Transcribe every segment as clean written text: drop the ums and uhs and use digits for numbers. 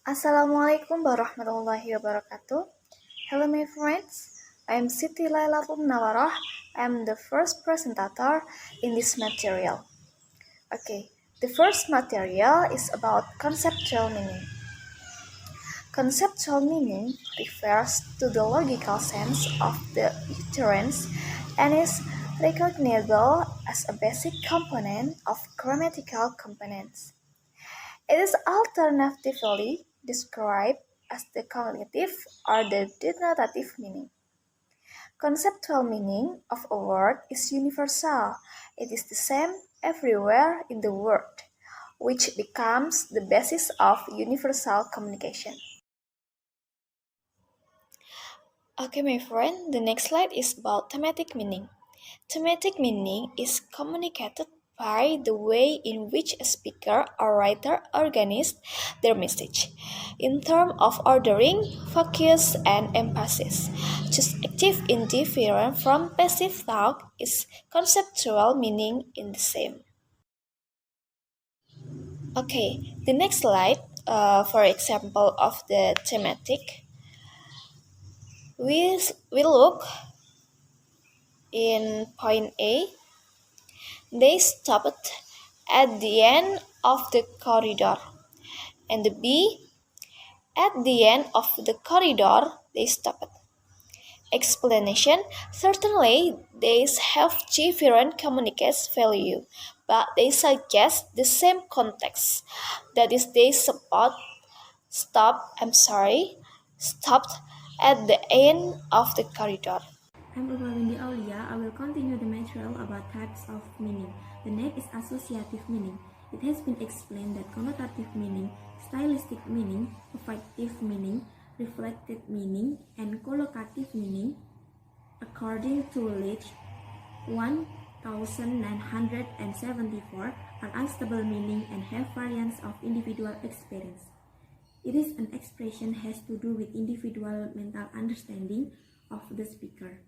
Assalamualaikum warahmatullahi wabarakatuh. Hello my friends, I am Siti Lailatul Munawaroh. I am the first presenter in this material. Okay, the first material is about conceptual meaning. Conceptual meaning refers to the logical sense of the utterance and is recognizable as a basic component of grammatical components. It is alternatively described as the cognitive or the denotative meaning. Conceptual meaning of a word is universal. It is the same everywhere in the world, which becomes the basis of universal communication. Okay, my friend, the next slide is about thematic meaning. Thematic meaning is communicated by the way in which a speaker or writer organizes their message, in terms of ordering, focus, and emphasis. Just active indifferent from passive talk is conceptual meaning in the same. Okay, the next slide, for example of the thematic, we look in point A. They stopped at the end of the corridor. And the B, at the end of the corridor, they stopped. Explanation: certainly, these have different communicates value, but they suggest the same context. That is, they stopped at the end of the corridor. I'm Windi Aulia. I will continue the material about types of meaning. The next is associative meaning. It has been explained that connotative meaning, stylistic meaning, affective meaning, reflected meaning, and collocative meaning, according to Leach 1974, are unstable meaning and have variance of individual experience. It is an expression has to do with individual mental understanding of the speaker.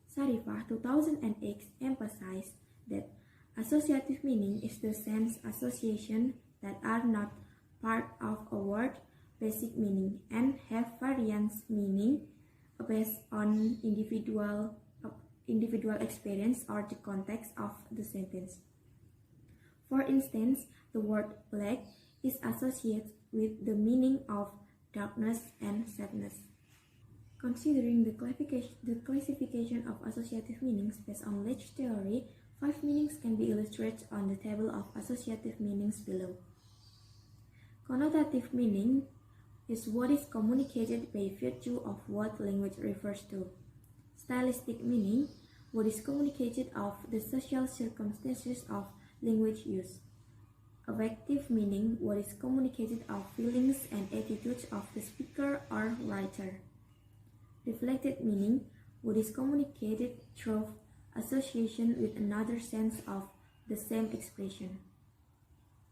Sarifah 2008 emphasized that associative meaning is the sense association that are not part of a word basic meaning and have variance meaning based on individual experience or the context of the sentence. For instance, the word black is associated with the meaning of darkness and sadness. Considering the classification of associative meanings based on Leach theory, 5 meanings can be illustrated on the table of associative meanings below. Connotative meaning is what is communicated by virtue of what language refers to. Stylistic meaning, what is communicated of the social circumstances of language use. Affective meaning, what is communicated of feelings and attitudes of the speaker or writer. Reflected meaning, what is communicated through association with another sense of the same expression.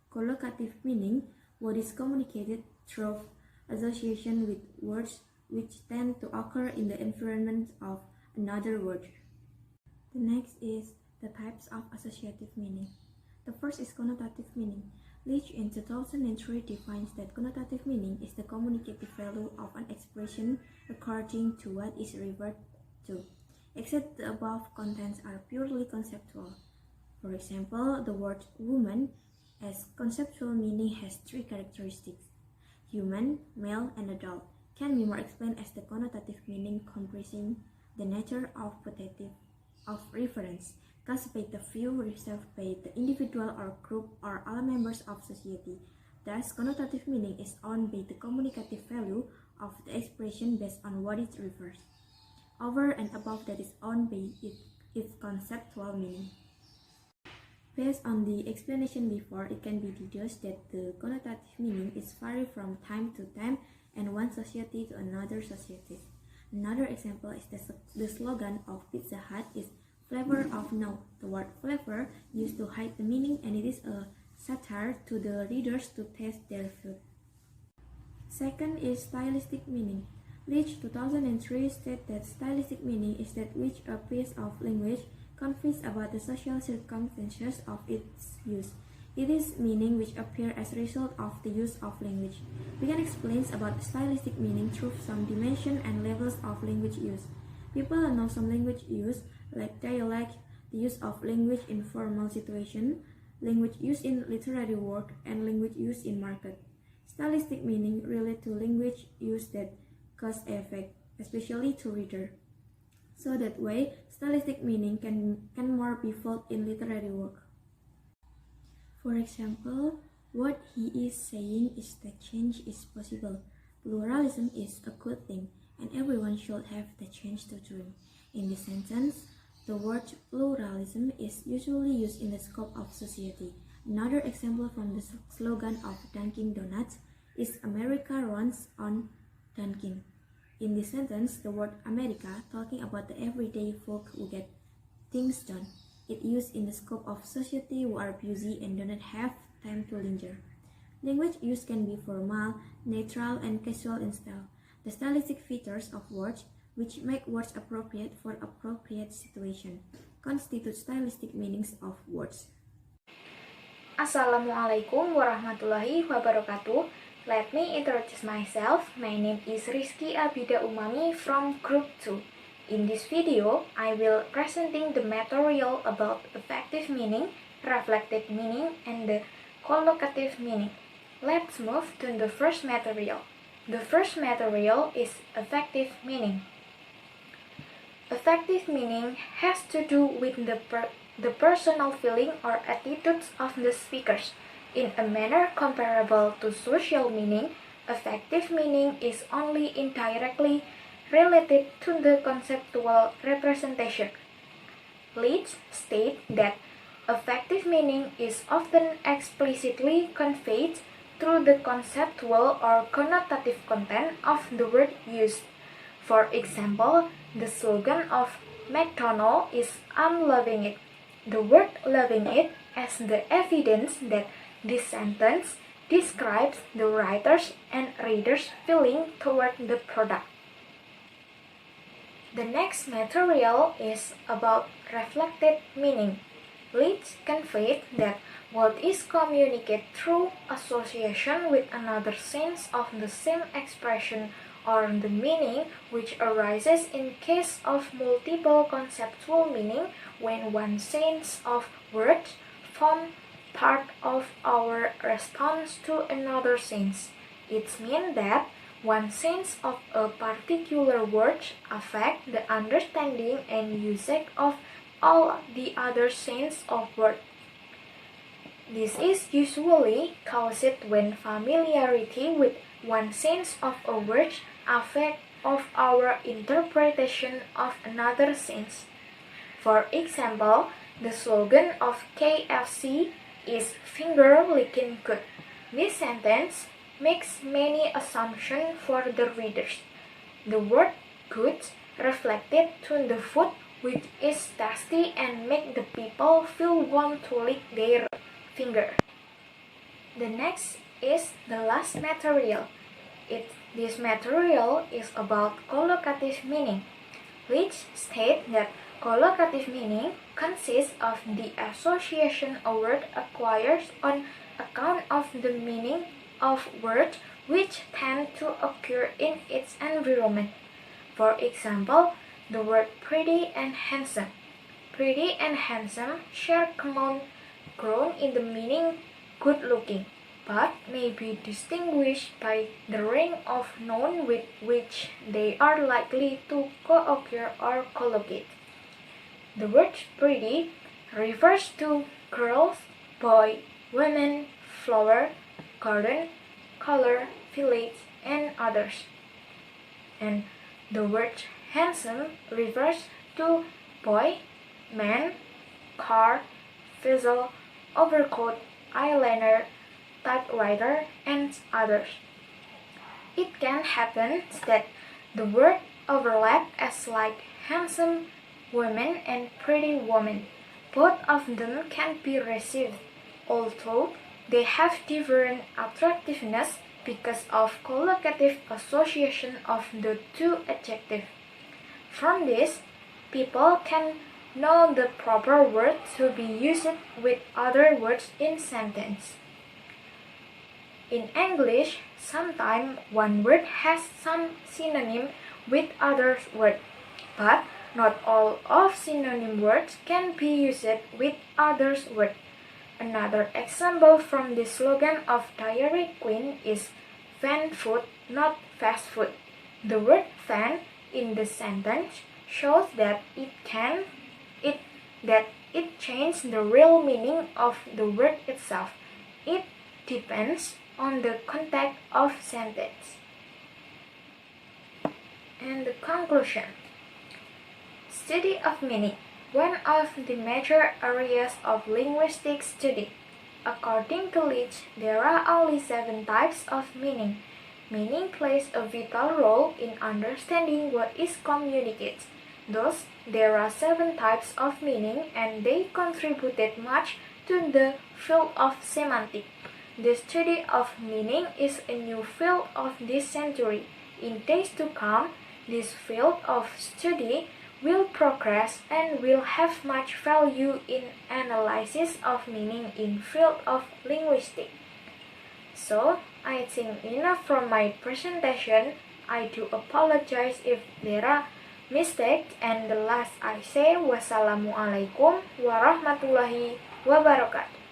Collocative meaning, what is communicated through association with words which tend to occur in the environment of another word. The next is the types of associative meaning. The first is connotative meaning. Leach in 2003 defines that connotative meaning is the communicative value of an expression according to what is referred to, except the above contents are purely conceptual. For example, the word woman as conceptual meaning has 3 characteristics: human, male, and adult, can be more explained as the connotative meaning comprising the nature of possessive of reference, classified the view reserved by the individual or group or all members of society. Thus, connotative meaning is owned by the communicative value of the expression based on what it refers. Over and above that is owned by its conceptual meaning. Based on the explanation before, it can be deduced that the connotative meaning is vary from time to time and one society to another society. Another example is the slogan of Pizza Hut is "Flavor of No." The word flavor used to hide the meaning, and it is a satire to the readers to taste their food. Second is stylistic meaning. Leach 2003 stated that stylistic meaning is that which a piece of language conveys about the social circumstances of its use. It is meaning which appear as a result of the use of language. We can explain about stylistic meaning through some dimension and levels of language use. People know some language use, like dialect, the use of language in formal situation, language used in literary work, and language used in market. Stylistic meaning relate to language use that cause effect, especially to reader. So that way, stylistic meaning can more be felt in literary work. For example, what he is saying is that change is possible. Pluralism is a good thing, and everyone should have the chance to dream. In this sentence, the word pluralism is usually used in the scope of society. Another example from the slogan of Dunkin' Donuts is America runs on Dunkin'. In this sentence, the word America talking about the everyday folk who get things done. It used in the scope of society who are busy and do not have time to linger. Language use can be formal, neutral, and casual in style. The stylistic features of words, which make words appropriate for appropriate situation, constitute stylistic meanings of words. Assalamualaikum warahmatullahi wabarakatuh. Let me introduce myself. My name is Rizqi Abida Umami from Group 2. In this video, I will presenting the material about effective meaning, reflective meaning, and the collocative meaning. Let's move to the first material. The first material is effective meaning. Effective meaning has to do with the personal feeling or attitudes of the speakers. In a manner comparable to social meaning, effective meaning is only indirectly related to the conceptual representation. Leeds state that effective meaning is often explicitly conveyed through the conceptual or connotative content of the word used. For example, the slogan of McDonald's is "I'm loving it." The word "loving it" as the evidence that this sentence describes the writer's and reader's feeling toward the product. The next material is about reflected meaning. Leeds conveyed that what is communicated through association with another sense of the same expression or the meaning which arises in case of multiple conceptual meaning when one sense of words form part of our response to another sense. It means that one sense of a particular word affects the understanding and usage of all the other sense of word. This is usually caused when familiarity with one sense of a word affects of our interpretation of another sense. For example, the slogan of KFC is "finger licking good." This sentence makes many assumptions for the readers. The word "good" reflected to the food which is tasty and make the people feel want to lick their finger. The next is the last material. This material is about collocative meaning. Leeds state that collocative meaning consists of the association a word acquires on account of the meaning of words which tend to occur in its environment. For example, the word pretty and handsome. Pretty and handsome share common ground in the meaning good looking, but may be distinguished by the range of noun with which they are likely to co-occur or collocate. The word pretty refers to girls, boy, women, flower, garden, color, village, and others. And the word handsome refers to boy, man, car, vessel, overcoat, eyeliner, typewriter, and others. It can happen that the word overlap as like handsome woman and pretty woman. Both of them can be received, although they have different attractiveness because of collocative association of the two adjectives. From this, people can know the proper word to be used with other words in sentence. In English, sometimes one word has some synonym with other words, but not all of synonym words can be used with other words. Another example from the slogan of Dairy Queen is "fan food, not fast food." The word "fan" in the sentence shows that it changes the real meaning of the word itself. It depends on the context of sentence. And the conclusion. Study of meaning. One of the major areas of linguistic study. According to Leach, there are only 7 types of meaning. Meaning plays a vital role in understanding what is communicated. Thus, there are 7 types of meaning and they contributed much to the field of semantics. The study of meaning is a new field of this century. In days to come, this field of study will progress and will have much value in analysis of meaning in field of linguistics. So, I think enough from my presentation. I do apologize if there are mistakes, and the last I say wassalamualaikum warahmatullahi wabarakatuh.